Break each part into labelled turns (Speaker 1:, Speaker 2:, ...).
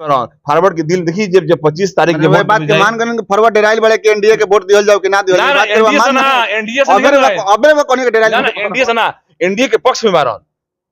Speaker 1: Forward के दिल देखी जब 25 तारीख के
Speaker 2: वोट बात के मान गन फॉरवर्ड डेराइल बड़े के एनडीए के वोट दियल जाओ कि ना दियल
Speaker 1: ना
Speaker 2: बात
Speaker 1: एनडीए से ना एनडीए से
Speaker 2: अबे में कोनी के डेराइल
Speaker 1: ना एनडीए से ना एनडीए के पक्ष में मारन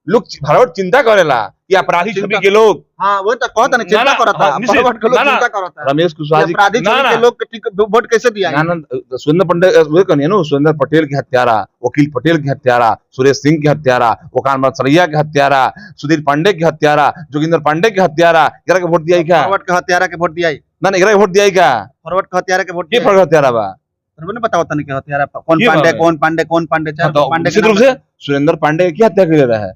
Speaker 1: लोग फॉरवर्ड चिंता करेला कि अपराधी छवि के लोग
Speaker 2: हां वो तो कहता नहीं चिंता करता फॉरवर्ड के लोग चिंता करता
Speaker 1: रमेश कुशवाहा जी
Speaker 2: अपराधी छवि के लोग के वोट कैसे दिया
Speaker 1: ना सुरेंद्र पंडित वो कहनी है ना सुरेंद्र पटेल के हत्यारा वकील पटेल के हत्यारा सुरेश सिंह के हत्यारा ओकान मसरिया के हत्यारा सुधीर पांडे के हत्यारा जोगिंदर पांडे के हत्यारा एकरा के वोट दिया क्या
Speaker 2: फॉरवर्ड के हत्यारा के वोट दिया
Speaker 1: ना एकरा के वोट दिया क्या
Speaker 2: फॉरवर्ड के हत्यारा के वोट
Speaker 1: के फॉरवर्ड हत्यारा बा
Speaker 2: ने बताओ तने के हत्यारा कौन पांडे चार पांडे
Speaker 1: निश्चित रूप से सुरेंद्र पांडे की हत्या कर रहा है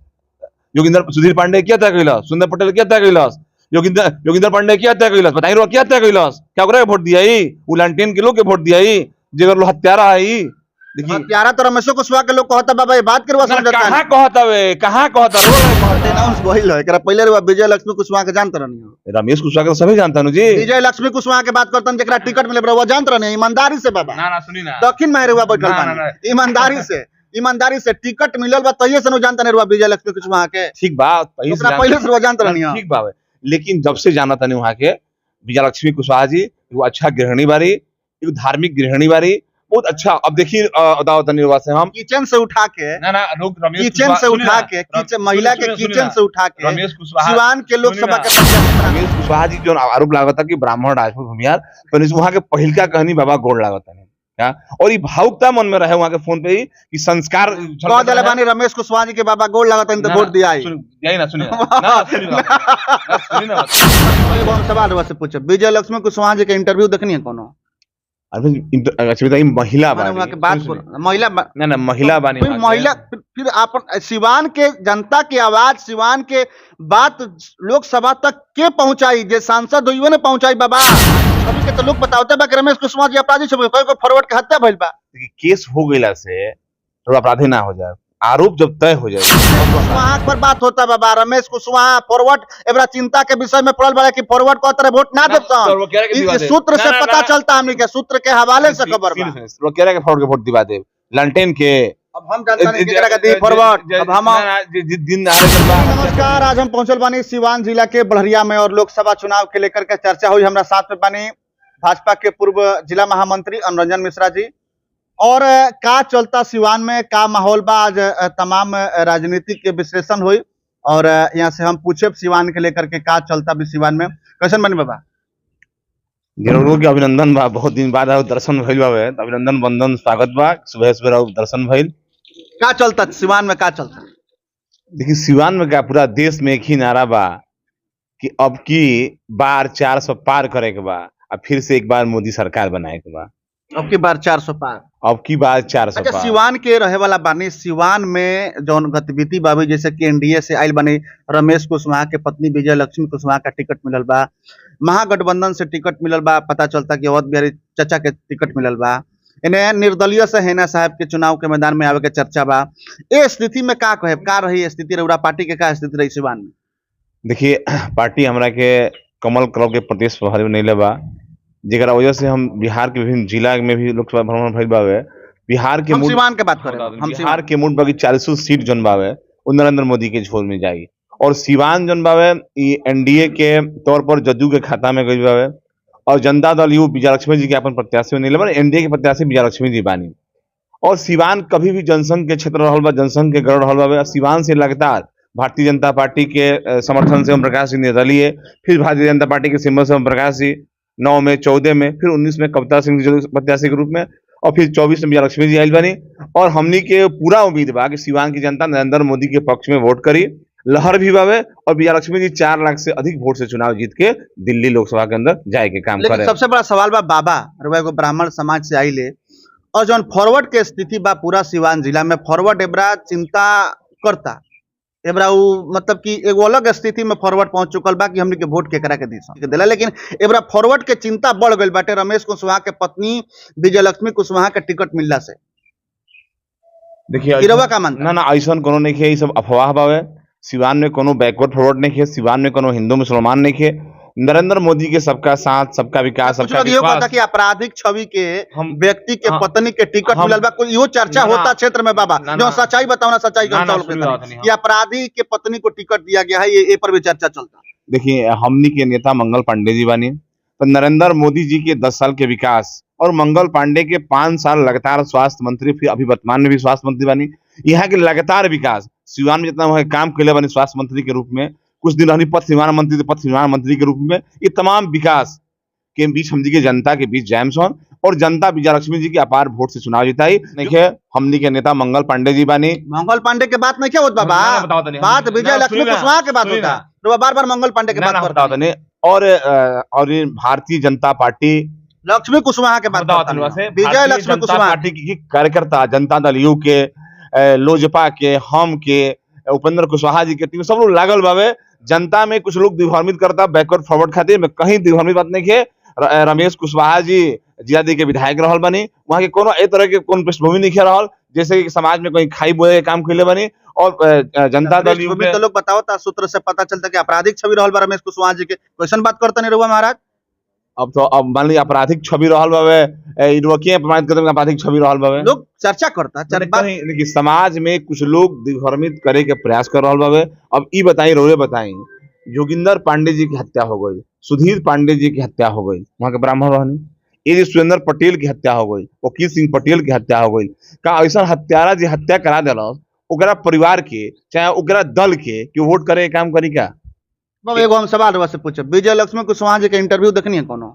Speaker 1: सुधीर पांडे की हत्या कैलाश सुंदर पटेल की हत्या कैलाश योगिंदर पांडे की हत्या कैलाश बताइए रो की हत्या कैलाश क्या करे वोट दिया ही उलांटेन के लोग के वोट दिया ही जेगर लो हत्यारा है ही
Speaker 2: देखिए हत्यारा तो रमेश कुशवाहा के लोग कहता बाबा ये बात करवा समझता
Speaker 1: कहां कहता वे कहां कहता रो
Speaker 2: अनाउंस भइल है एकरा पहले रे विजय लक्ष्मी कुशवाहा के जानत रहनी
Speaker 1: रमेश कुशवाहा के सभी जानता नु जी
Speaker 2: विजय लक्ष्मी कुशवाहा के बात करतन जेकरा टिकट मिले बा वो जानत रहनी ईमानदारी से बाबा
Speaker 1: ना सुनी ना
Speaker 2: दक्षिण में रेवा बैठल बा ईमानदारी से टिकट मिलल बा तइए से नो जानता नहीं विजय लक्ष्मी कुशवाहा के
Speaker 1: ठीक बात
Speaker 2: पहले से जानता रहनी
Speaker 1: ठीक बात लेकिन जब से जाना था वहां के विजय लक्ष्मी कुशवाहा जी वो अच्छा गृहिणी बारी एक धार्मिक गृहिणी बारी बहुत अच्छा अब देखिए से हम
Speaker 2: किचन से उठा के
Speaker 1: ना लोग
Speaker 2: किचन से उठा के किचन महिला के किचन से उठा के
Speaker 1: रमेश कुशवाहा
Speaker 2: सिवान के लोकसभा के
Speaker 1: रमेश कुशवाहा जी जो आरोप लागता कि ब्राह्मण राजपूत भूमियार तो वहां के पहिल का कहनी बाबा गोड़ लागता नहीं क्या और ये भावुकता मन में रहे वहां के फोन पे ही कि संस्कार
Speaker 2: कह देले बानी रमेश कुशवाहा जी के बाबा गोड़ लागता नहीं तो वोट दिया
Speaker 1: यही ना सुनिए ना
Speaker 2: सुनिए सवाल से पूछो विजय लक्ष्मी कुशवाहा जी के इंटरव्यू देखनी है कोनो
Speaker 1: महिला महिला बानी
Speaker 2: महिला फिर अपन सिवान के जनता की आवाज सिवान के बात लोकसभा तक के पहुंचाई जे सांसद हुई ने पहुंचाई बाबा अभी के तो लोग बताते बा कि रमेश कुशवाहा जी अपराधी छबे कोई को फॉरवर्ड के हत्या भइल बा
Speaker 1: केस हो गइला से तो अपराधी ना हो जाए आरोप जब तय हो जाए
Speaker 2: वहां पर बात होता बाबा रमेश कुशवाहा फॉरवर्ड एबरा चिंता के विषय में पड़ल बा कि फॉरवर्ड को तरह वोट ना देता इस सूत्र से पता चलता हमनी के सूत्र के हवाले से खबर बा
Speaker 1: वो कह रहा है कि फॉरवर्ड के वोट दिवा दे लंटेन के
Speaker 2: अब हम जानता नहीं केकरा के दी फॉरवर्ड अब हम
Speaker 1: दिन
Speaker 2: नमस्कार आज हम पहुंचल बानी सिवान जिला के बढ़िया में और लोकसभा चुनाव के लेकर के चर्चा हुई हमरा साथ में बानी भाजपा के पूर्व जिला महामंत्री अनुरंजन मिश्रा जी और का चलता सिवान में का माहौल बा आज तमाम राजनीतिक के विश्लेषण हुई और यहाँ से हम पूछे सिवान के लेकर के का चलता भी सिवान में कैसन बनी बाबा
Speaker 1: गिरोह के अभिनंदन बा बहुत दिन बाद दर्शन भइल बा अभिनंदन वंदन स्वागत बा सुबह दर्शन भइल
Speaker 2: का चलता सिवान में का चलता
Speaker 1: देखिए सिवान में क्या पूरा देश में एक ही नारा बा कि अब की बार 400 पार करे के बा अब फिर से एक बार मोदी सरकार बनाए के बा
Speaker 2: अब की बार 400 पार
Speaker 1: अब की बार 400
Speaker 2: अच्छा सिवान के रहे वाला बानी सिवान में जौन गतिविधि बाबी जैसे कि एनडीए से आयल बनी रमेश कुशवाहा के पत्नी विजय लक्ष्मी कुशवाहा का टिकट मिलल बा महागठबंधन से टिकट मिलल बा पता चलता कि अवध बिहारी चचा के टिकट मिलल बा इन्हें निर्दलीय से हैना साहब के चुनाव के मैदान में आवे के चर्चा बा ए स्थिति में का कहे का रही स्थिति रउरा पार्टी के का स्थिति रही सिवान में
Speaker 1: देखिए पार्टी हमरा के कमल क्लब के प्रदेश प्रभारी नहीं लेबा जेकरा वजह से हम बिहार के विभिन्न जिला में भी लोकसभा भ्रमण भइल बावे बिहार के
Speaker 2: हम सिवान के बात करें हम
Speaker 1: बिहार के मूड बाकी 400 सीट जन बावे वो नरेंद्र मोदी के झोल में जाएगी और सिवान जन बावे एनडीए के तौर पर जदयू के खाता में गई बावे और जनता दल यू विजय लक्ष्मी जी के अपन प्रत्याशी नहीं लेबा एनडीए के प्रत्याशी विजय लक्ष्मी जी बानी और सिवान कभी भी जनसंघ के क्षेत्र रहल बा जनसंघ के गढ़ रहल बावे सिवान से लगातार भारतीय जनता पार्टी के समर्थन से ओम प्रकाश जी निर्दलीय फिर भारतीय जनता पार्टी के सिंबल से ओम प्रकाश जी 9 में 14 में फिर 19 में कविता सिंह प्रत्याशी के रूप में और फिर 24 में विजय लक्ष्मी जी आयल बनी और हमनी के पूरा उम्मीद बा कि सिवान की जनता नरेंद्र मोदी के पक्ष में वोट करी लहर भी बावे और विजय लक्ष्मी जी 4 लाख से अधिक वोट से चुनाव जीत के दिल्ली लोकसभा के अंदर जाए के काम करे
Speaker 2: सबसे बड़ा सवाल बा बाबा एगो ब्राह्मण समाज से आइले और जौन फॉरवर्ड के स्थिति बा पूरा सिवान जिला में फॉरवर्ड एबरा चिंता करता एबरा मतलब कि एगो अलग स्थिति में फॉरवर्ड पहुंच चुकल बा कि हमनी के वोट केकरा के दी देला लेकिन एबरा फॉरवर्ड के चिंता बढ़ गई बाटे रमेश कुशवाहा के पत्नी विजय लक्ष्मी कुशवाहा के टिकट मिलला से
Speaker 1: देखिए
Speaker 2: इरवा का मानता
Speaker 1: ना ऐसा कोनो नहीं है सब अफवाह बावे सिवान में कोनो बैकवर्ड फॉरवर्ड नहीं है सिवान में कोनो हिंदू मुसलमान नहीं है नरेंद्र मोदी के सबका साथ सबका विकास सबका
Speaker 2: विश्वास कि आपराधिक छवि के व्यक्ति के पत्नी के टिकट मिलल बा कोई यो चर्चा होता क्षेत्र में बाबा जो सच्चाई बताओ ना सच्चाई कि अपराधी के पत्नी को टिकट दिया गया है ये पर भी चर्चा चलता
Speaker 1: देखिए हमनी के नेता मंगल पांडे जी बानी, तो नरेंद्र मोदी जी के 10 साल के विकास और मंगल पांडे के 5 साल लगातार स्वास्थ्य मंत्री, फिर अभी वर्तमान में भी स्वास्थ्य मंत्री बानी, यहाँ के लगातार विकास सिवान में जितना वहाँ काम कैले बानी स्वास्थ्य मंत्री के रूप में, कुछ दिन रहनी पथ निर्माण मंत्री तो पथ निर्माण मंत्री के रूप में, ये तमाम विकास के बीच हमनी के जनता के बीच जैम सन और जनता विजयलक्ष्मी जी के अपार वोट से चुनाव जिताई। देखिए हमनी के नेता मंगल पांडे जी बानी।
Speaker 2: मंगल पांडे के बात नहीं क्या होता बाबा,
Speaker 1: ना, बताओ तनी,
Speaker 2: बात
Speaker 1: हम-
Speaker 2: विजय
Speaker 1: ना,
Speaker 2: लक्ष्मी
Speaker 1: सुनी ना,
Speaker 2: कुशवाहा के बात
Speaker 1: सुनी
Speaker 2: होता
Speaker 1: ना।
Speaker 2: तो बार बार मंगल पांडे के
Speaker 1: ना,
Speaker 2: बात
Speaker 1: ना,
Speaker 2: करते
Speaker 1: बताओ तनी। और ये भारतीय जनता पार्टी,
Speaker 2: लक्ष्मी कुशवाहा के बात
Speaker 1: बताओ
Speaker 2: करता
Speaker 1: तनी
Speaker 2: नहीं।
Speaker 1: वैसे
Speaker 2: विजय
Speaker 1: भारतीय
Speaker 2: लक्ष्मी
Speaker 1: जनता
Speaker 2: कुशवाहा
Speaker 1: पार्टी की कार्यकर्ता, जनता दल यू के, लोजपा के, हम के, उपेंद्र कुशवाहा जी के टीम सब लोग लागल बावे। जनता में कुछ लोग दिग्भ्रमित करता बैकवर्ड फॉरवर्ड खातिर में, कहीं दिग्भ्रमित बात नहीं है। रमेश कुशवाहा जी जियादी के विधायक रहल बनी, वहाँ के कोनो ए तरह के कोन पृष्ठभूमि नहीं रहल जैसे कि समाज में कोई खाई बोए के काम कैले बनी। और जनता दल यू
Speaker 2: तो लोग बताओ ता सूत्र से पता चलता कि आपराधिक छवि रहल बा रमेश कुशवाहा जी के, क्वेश्चन बात करता नहीं रहुआ महाराज।
Speaker 1: अब मान ली आपराधिक छवि रहल बावे, इनवकिया प्रमाणित करते आपराधिक छवि रहल बावे,
Speaker 2: लोग चर्चा करता
Speaker 1: कहीं लेकिन समाज में कुछ लोग दिग्भ्रमित करे के प्रयास कर रहल बावे। अब ई बताई रोरे बताई, जोगिंदर पांडे जी की हत्या हो गई, सुधीर पांडे जी की हत्या हो गई, वहां के ब्राह्मण रहनी, ये सुरेंद्र पटेल की हत्या हो गई, वकील सिंह पटेल की हत्या हो गई। का ऐसा हत्यारा जी हत्या करा दिला ओकरा परिवार के चाहे ओकरा दल के वोट करे काम करी क्या?
Speaker 2: बाबा एगो हम सवाल रहुआ से पूछे, विजय लक्ष्मी कुशवाहा जी के इंटरव्यू देखनी है कोनो?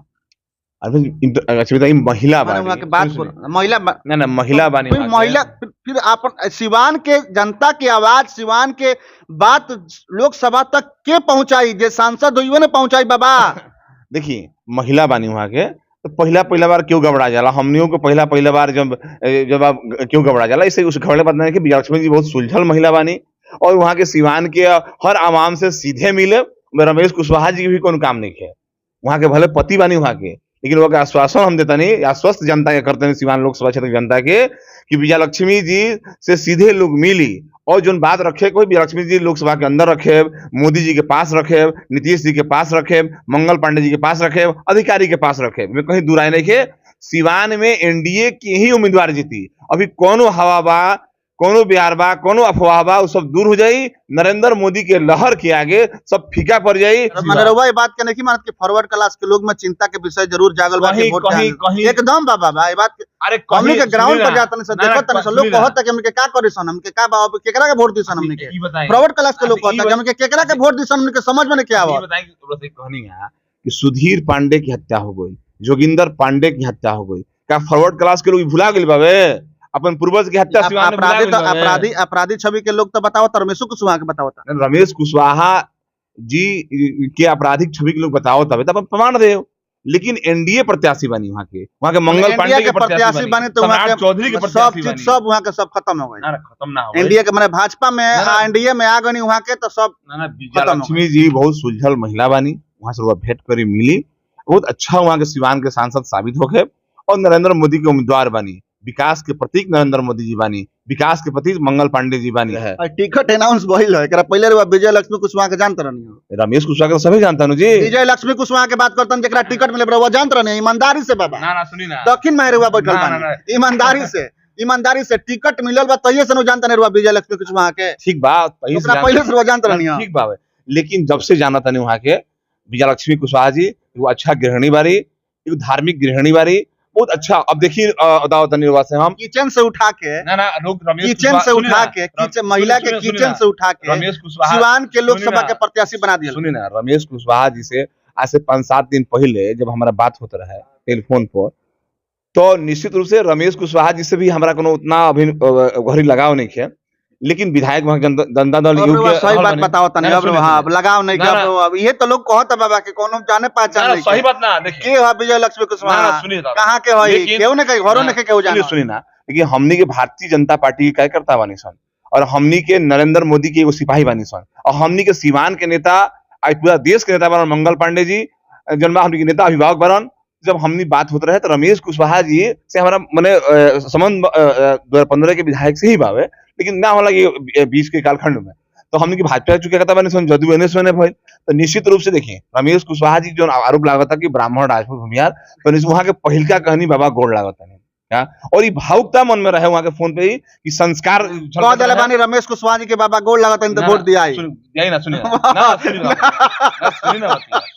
Speaker 1: अच्छा बताइए, महिला
Speaker 2: माने वहाँ के बात महिला
Speaker 1: ना ना महिला बानी,
Speaker 2: फिर महिला फिर अपन सिवान के जनता की आवाज, सिवान के बात लोकसभा तक के पहुंचाई, जे सांसद हुई ने पहुंचाई बाबा।
Speaker 1: देखिए महिला बानी वहाँ के, तो पहला बार क्यों घबरा जाला, हमनियों को पहला बार जब आप क्यों घबरा जाला, इसे उस खबरें पता नहीं कि विजयलक्ष्मी जी बहुत सुलझल महिला बानी और वहाँ के सिवान के हर आवाम से सीधे मिले। रमेश कुशवाहा जी की भी कोई काम नहीं है, वहाँ के भले पति बानी वहाँ के, लेकिन वो आश्वासन हम देता नहीं, आश्वस्त जनता के करते नहीं सिवान लोकसभा क्षेत्र की जनता के कि विजयलक्ष्मी जी से सीधे लोग मिली और जो बात रखे कोई विजयलक्ष्मी जी लोकसभा के अंदर रखे, मोदी जी के पास रखे, नीतीश जी के पास रखे, मंगल पांडे जी के पास रखे, अधिकारी के पास रखे, मैं कहीं दूर आए नहीं के। सिवान में एनडीए की ही उम्मीदवार जीती, अभी कोनो हवा बा, कोनो बिहार बा, कोनो अफवाह बा, वो सब दूर हो जाई। नरेंद्र मोदी के लहर के आगे सब फीका पड़ जाई।
Speaker 2: मनोरवा ये बात के नहीं मानत कि फॉरवर्ड क्लास के लोग में चिंता के विषय जरूर जागल बा कि वोट
Speaker 1: कहीं
Speaker 2: एकदम बाबा भाई बात
Speaker 1: अरे
Speaker 2: हमनी के ग्राउंड पर जाता नहीं सब देखत नहीं सब लोग कहत कि हमके का करी सन, हमके का बाबा केकरा के वोट दिसन, हमनी के फॉरवर्ड क्लास के लोग कहत कि हमके केकरा के वोट दिसन, हमनी के समझ में नहीं के आवत।
Speaker 1: बताएंगे कहानी है कि सुधीर पांडे की हत्या हो गई, जोगिंदर पांडे की हत्या हो गई, क्या फॉरवर्ड क्लास के लोग भुला गए बाबे अपन पूर्वज की हत्या?
Speaker 2: अपराधी छवि के लोग तो बताओ, रमेश कुशवाहा के बताओ,
Speaker 1: रमेश कुशवाहा जी के आपराधिक छवि के लोग बताओ तब अपन प्रमाण दे, लेकिन एनडीए प्रत्याशी बनी वहाँ के मंगल पांडे के प्रत्याशी बनी, तो चौधरी के प्रत्याशी बनी,
Speaker 2: सब वहाँ के सब खत्म हो गए,
Speaker 1: खत्म ना हो
Speaker 2: एनडीए के माने भाजपा में एनडीए में आ गई वहाँ के तो सब।
Speaker 1: विजयलक्ष्मी जी बहुत सुलझल महिला बानी, वहाँ से भेंट करी मिली, बहुत अच्छा वहाँ के सिवान के सांसद साबित हो गए और नरेंद्र मोदी के उम्मीदवार बनी, विकास के प्रतीक नरेंद्र मोदी जी बानी, विकास के प्रतीक मंगल पांडे जी बानी है।
Speaker 2: टिकट अनाउंस भइल है, एकरा पहले विजय लक्ष्मी कुशवाहा के जानत रहनी हो?
Speaker 1: रमेश कुशवाहा के सभी जानता जी,
Speaker 2: विजय लक्ष्मी कुशवाहा के बात करतन जेकरा टिकट मिले वो जानत रहनी ईमानदारी से बाबा।
Speaker 1: ना सुनी ना,
Speaker 2: दक्षिण में रुआ बैठल बानी, ईमानदारी से टिकट मिलल बा तइए से नो जानत नहीं रुआ विजय लक्ष्मी कुशवाहा के।
Speaker 1: ठीक बात,
Speaker 2: पहले से जानत रहनी हो,
Speaker 1: ठीक बात, लेकिन जब से जाना था वहाँ के विजयलक्ष्मी कुशवाहा जी वो अच्छा गृहिणी बारी, एक धार्मिक गृहिणी बारी, बहुत अच्छा। अब देखिए से हम
Speaker 2: किचन से उठा के
Speaker 1: लोग
Speaker 2: किचन से उठा के महिला के किचन से उठा के
Speaker 1: रमेश कुशवाहा
Speaker 2: सिवान के लोकसभा के प्रत्याशी बना दिया।
Speaker 1: सुनिए ना, रमेश कुशवाहा जी से आज से 5-7 दिन पहले जब हमारा बात होता रहा टेलीफोन पर, तो निश्चित रूप से रमेश कुशवाहा जी से भी हमारा कोनो उतना अभी घड़ी लगाव नहीं है, लेकिन विधायक वहाँ जनता दल यू के
Speaker 2: सही बात बताओ तने, अब हां लगाव नहीं के, अब ये तो लोग कहत बाबा के कोनो जाने पहचान नहीं,
Speaker 1: सही बात ना। देखिए
Speaker 2: के है विजय लक्ष्मी कुशवाहा, कहां के है, केहू ने कहीं घरों ने केहू जाने।
Speaker 1: सुनिए ना, देखिए हमनी के भारतीय जनता पार्टी के कार्यकर्ता बानी सन और हमनी के नरेंद्र मोदी के एगो सिपाही बानी सन और हमनी के सिवान के नेता आज पूरा देश के नेता बनन मंगल पांडे जी, जनता हमनी के नेता अभिभावक बनन। जब हमनी बात होते रहे तो रमेश कुशवाहा जी से हमारा मैंने संबंध 2015 के विधायक से ही बावे, लेकिन ना होला कि 20 के कालखंड में तो हमने की भाजपा चुके कहता बने सन जदू एने सोने भाई। तो निश्चित रूप से देखिए रमेश कुशवाहा जी जो आरोप लागता कि ब्राह्मण राजपूत भूमियार, तो वहाँ के पहिल का कहनी बाबा गोड़ लागता नहीं, क्या और ये भावुकता मन में रहे वहां के फोन पे ही कि संस्कार
Speaker 2: कह दिले बानी रमेश कुशवाहा जी के बाबा गोल लागत तो वोट दिया
Speaker 1: यही ना सुनिए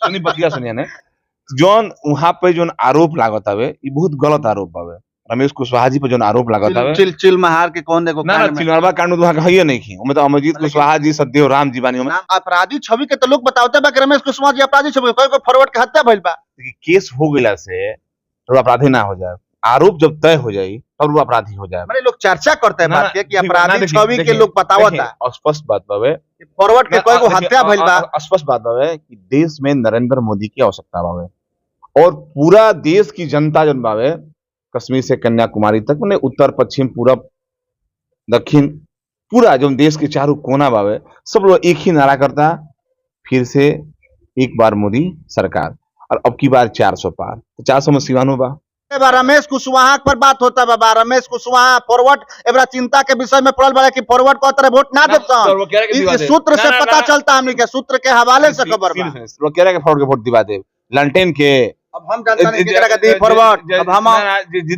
Speaker 1: सुनी बतिया सुनिए ने जोन वहां पे जोन आरोप लागत हवे ये बहुत गलत आरोप हवे रमेश कुशवाहा जी पे जोन आरोप लागत हवे
Speaker 2: चिल महार के कौन देखो
Speaker 1: ना चिलमरबा कांड वहां के हइए नहीं की ओमे तो अमरजीत कुशवाहा जी सदैव राम जी बानी ओमे
Speaker 2: अपराधी छवि के तो लोग बतावते बा कि रमेश कुशवाहा जी अपराधी छवि कोई फॉरवर्ड के हत्या भइल बा
Speaker 1: केस हो गइला से तो अपराधी ना हो जाए आरोप जब तय हो जाए तब वो अपराधी हो जाए
Speaker 2: माने लोग चर्चा करते हैं बात के कि अपराधी छवि के लोग बतावता
Speaker 1: स्पष्ट बात बावे
Speaker 2: फॉरवर्ड के कोई को हत्या भइल बा
Speaker 1: स्पष्ट बात बावे कि देश में नरेंद्र मोदी की आवश्यकता बावे और पूरा देश की जनता जन बावे कश्मीर से कन्याकुमारी तक माने उत्तर पश्चिम पूरब दक्षिण पूरा जो देश के चारों कोना बावे सब लोग एक ही नारा करता फिर से एक बार मोदी सरकार और अब की बार 400 पार तो 400 में सिवानो बा
Speaker 2: रमेश कुशवाहा पर बात होता बाबा रमेश कुशवाहा फॉरवर्ड एबरा चिंता के विषय में पड़ल बा कि फॉरवर्ड को तरह वोट ना देता इस सूत्र से पता चलता हमनी के सूत्र के हवाले से खबर बा
Speaker 1: वो कह रहा है कि फॉरवर्ड के वोट दिवा दे लंटेन के
Speaker 2: अब हम जानता नहीं केकरा के दी फॉरवर्ड अब हम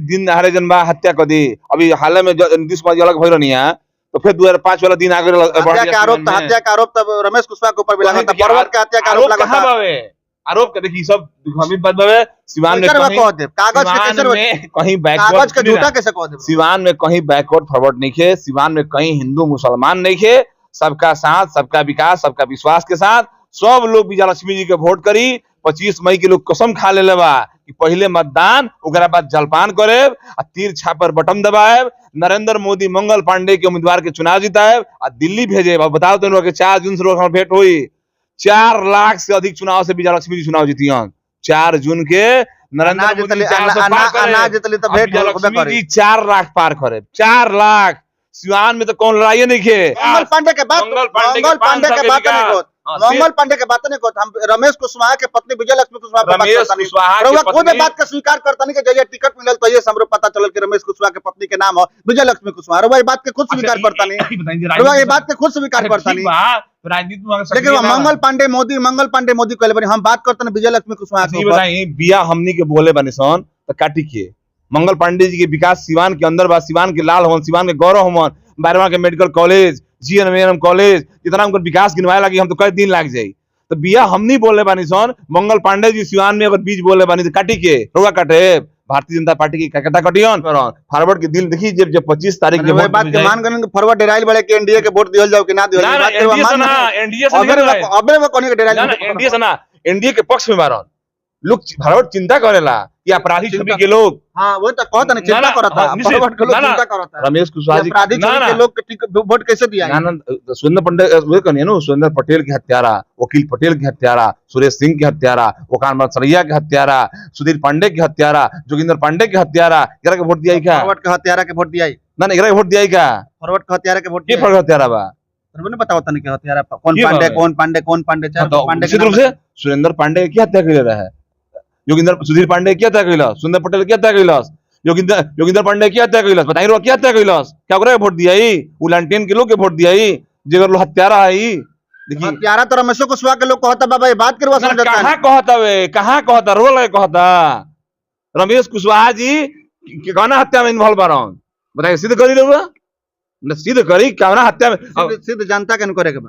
Speaker 1: दिन हरे जनबा हत्या कर दी अभी हाल में नीतीश कुमार जी अलग भइल नहीं है तो फिर 2005 वाला दिन आगे
Speaker 2: हत्या का आरोप तब रमेश कुशवाहा के ऊपर भी लगा था फॉरवर्ड का हत्या का आरोप लगा था
Speaker 1: आरोप का देखिए सब हमें बात बावे सिवान में
Speaker 2: कागज
Speaker 1: में कहीं
Speaker 2: कागज का झूठा कैसे कह दे
Speaker 1: सिवान में कहीं बैकवर्ड फॉरवर्ड नहीं खे सिवान में कहीं हिंदू मुसलमान नहीं खे सबका साथ सबका विकास सबका विश्वास के साथ सब लोग विजयलक्ष्मी जी के वोट करी 25 मई के लोग कसम खा ले बा कि पहले मतदान ओकरा बाद जलपान करे तीर छापर बटन दबाए नरेंद्र मोदी मंगल पांडे के उम्मीदवार के चुनाव जिताए और दिल्ली भेजे बताओ तो 4 जून से भेंट हुई 4 लाख से अधिक चुनाव से विजयलक्ष्मी जी चुनाव जीती 4 जून के नरेंद्र मोदी जी 4 लाख पार करे 4 लाख सिवान में तो कौन लड़ाई नहीं खे
Speaker 2: मंगल पांडे के बात मंगल पांडे के बात नहीं को हम रमेश कुशवाहा के पत्नी विजयलक्ष्मी कुशवाहा खुद बात का स्वीकार करता नहीं कि जब टिकट मिलल तो ये हमरो पता चलल कि रमेश कुशवाहा के पत्नी के नाम हो विजयलक्ष्मी कुशवाहा रो बात के खुद स्वीकार करता नहीं ये बात के खुद स्वीकार करता नहीं लेकिन मंगल पांडे मोदी कहले हम बात करते हैं विजयलक्ष्मी कुशवाहा के
Speaker 1: बताई बिया हमनी के बोले बनी सन तो काटी के मंगल पांडे जी के विकास सिवान के अंदर बा सिवान के लाल होवन सिवान के गौरव होवन बारवा के मेडिकल कॉलेज जीएनएम कॉलेज इतना उनका विकास गिनवाए लगी हम तो कई दिन लग जाये तो बिया हमनी बोले बानी सन मंगल पांडे जी सिवान में अगर बीज बोले बानी तो काटी के रोगा काटे भारतीय जनता पार्टी की कटा कटियन फॉरवर्ड के दिल देखी जब 25 तारीख के
Speaker 2: बात के मान गन फॉरवर्ड डेराइल बड़े के एनडीए के वोट दियल जाओ कि ना दियल
Speaker 1: बात के ना एनडीए से
Speaker 2: अबे में कोनी के डेराइल
Speaker 1: ना एनडीए से ना एनडीए के पक्ष में मारन लोग फॉरवर्ड चिंता करेला कि अपराधी छवि के लोग
Speaker 2: हां वो तो कहता नहीं चिंता करता फॉरवर्ड के लोग चिंता करता
Speaker 1: रमेश कुशवाहा जी
Speaker 2: अपराधी छवि के लोग वोट कैसे दिया
Speaker 1: ना सुरेंद्र पंडे वो कहने नो सुरेंद्र पटेल के हत्यारा वकील पटेल के हत्यारा सुरेश सिंह के हत्यारा ओकान सरैया के हत्यारा सुधीर पांडे के हत्यारा जोगिंदर पांडे के हत्यारा एकरा के वोट दिया क्या
Speaker 2: फॉरवर्ड के हत्यारा के वोट दिया
Speaker 1: ना एकरा के वोट दिया क्या
Speaker 2: फॉरवर्ड के हत्यारा के वोट
Speaker 1: के फॉरवर्ड हत्यारा बा
Speaker 2: ने बताओ तने के हत्यारा कौन पांडे चार पांडे
Speaker 1: निश्चित रूप से सुरेंद्र पांडे की हत्या कर रहा है सुधीर पांडे क्या हत्या कैलाश सुंदर पटेल क्या हत्या कैलाश योगिंदर पांडे क्या हत्या कैलाश बताइए रो क्या हत्या कैलाश क्या करे वोट दिया उलांटेन के लोग के वोट दिया जेगर लोग हत्यारा है
Speaker 2: देखिए हत्यारा तो रमेश कुशवाहा के लोग कहता बाबा ये बात करवा समझता
Speaker 1: कहां कहता वे कहां कहता रोल है कहता रमेश कुशवाहा जी कहना हत्या में इन्वॉल्व बारन बताइए सिद्ध करी रहुआ सिद्ध करी कहना हत्या में
Speaker 2: सिद्ध जनता के न करे के बा